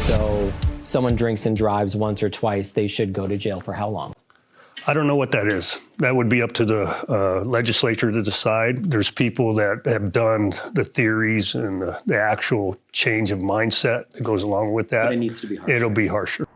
So someone drinks and drives once or twice, they should go to jail for how long? I don't know what that is. That would be up to the legislature to decide. There's people that have done the theories and the actual change of mindset that goes along with that. But it needs to be harsher. It'll be harsher.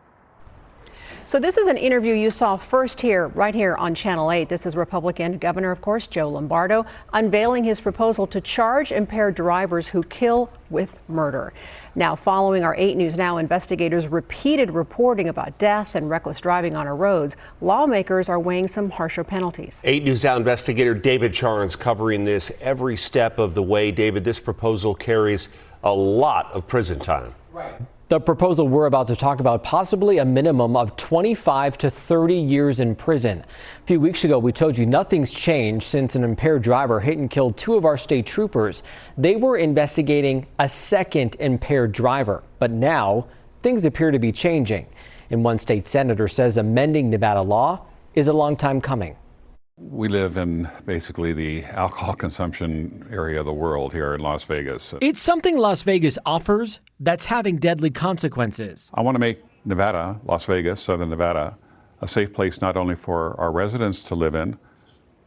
So this is an interview you saw first here, right here on Channel 8. This is Republican Governor, of course, Joe Lombardo, unveiling his proposal to charge impaired drivers who kill with murder. Now, following our 8 News Now investigators' repeated reporting about death and reckless driving on our roads, lawmakers are weighing some harsher penalties. 8 News Now investigator David Charnes covering this every step of the way. David, this proposal carries a lot of prison time. Right. The proposal we're about to talk about, possibly a minimum of 25 to 30 years in prison. A few weeks ago, we told you nothing's changed since an impaired driver hit and killed 2 of our state troopers. They were investigating a second impaired driver, but now things appear to be changing. And one state senator says amending Nevada law is a long time coming. We live in basically the alcohol consumption area of the world here in Las Vegas. It's something Las Vegas offers that's having deadly consequences. I want to make Nevada, Las Vegas, Southern Nevada, a safe place not only for our residents to live in,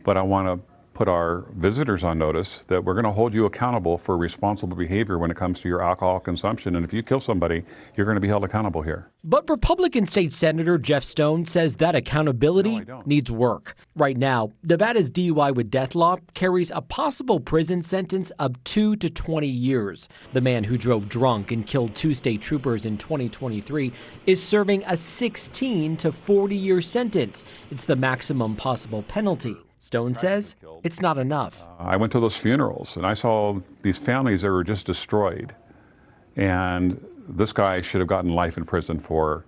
but I want to put our visitors on notice that we're going to hold you accountable for responsible behavior when it comes to your alcohol consumption. And if you kill somebody, you're going to be held accountable here. But Republican State Senator Jeff Stone says that accountability needs work. Right now, Nevada's DUI with death law carries a possible prison sentence of 2 to 20 years. The man who drove drunk and killed 2 state troopers in 2023 is serving a 16 to 40-year sentence. It's the maximum possible penalty. Stone says it's not enough. I went to those funerals and I saw these families that were just destroyed. And this guy should have gotten life in prison for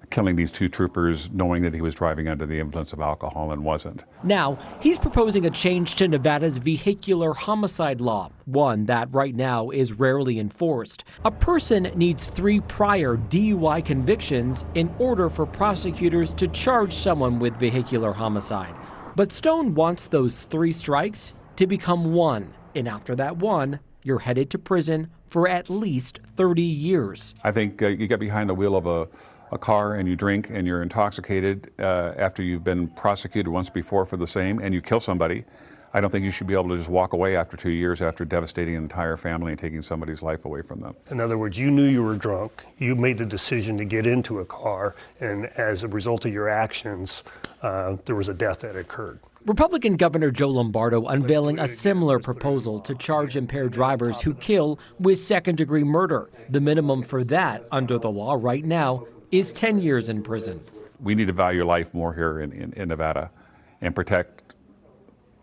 killing these 2 troopers, knowing that he was driving under the influence of alcohol and wasn't. Now, he's proposing a change to Nevada's vehicular homicide law, one that right now is rarely enforced. A person needs 3 prior DUI convictions in order for prosecutors to charge someone with vehicular homicide. But Stone wants those 3 strikes to become 1. And after that 1, you're headed to prison for at least 30 years. I think you get behind the wheel of a car and you drink and you're intoxicated after you've been prosecuted once before for the same and you kill somebody. I don't think you should be able to just walk away after 2 years after devastating an entire family and taking somebody's life away from them. In other words, you knew you were drunk. You made the decision to get into a car, and as a result of your actions, there was a death that occurred. Republican Governor Joe Lombardo unveiling a similar proposal to charge impaired drivers who kill with second-degree murder. The minimum for that under the law right now is 10 years in prison. We need to value life more here in Nevada and protect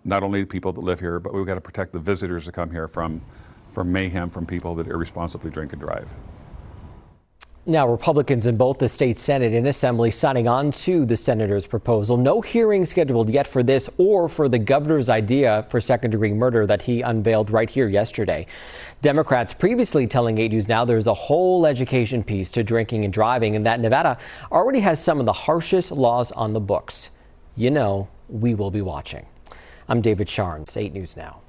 not only the people that live here, but we've got to protect the visitors that come here from mayhem, from people that irresponsibly drink and drive. Now, Republicans in both the state Senate and Assembly signing on to the senator's proposal. No hearing scheduled yet for this or for the governor's idea for second-degree murder that he unveiled right here yesterday. Democrats previously telling 8 News Now there's a whole education piece to drinking and driving and that Nevada already has some of the harshest laws on the books. You know, we will be watching. I'm David Charnes, 8 News Now.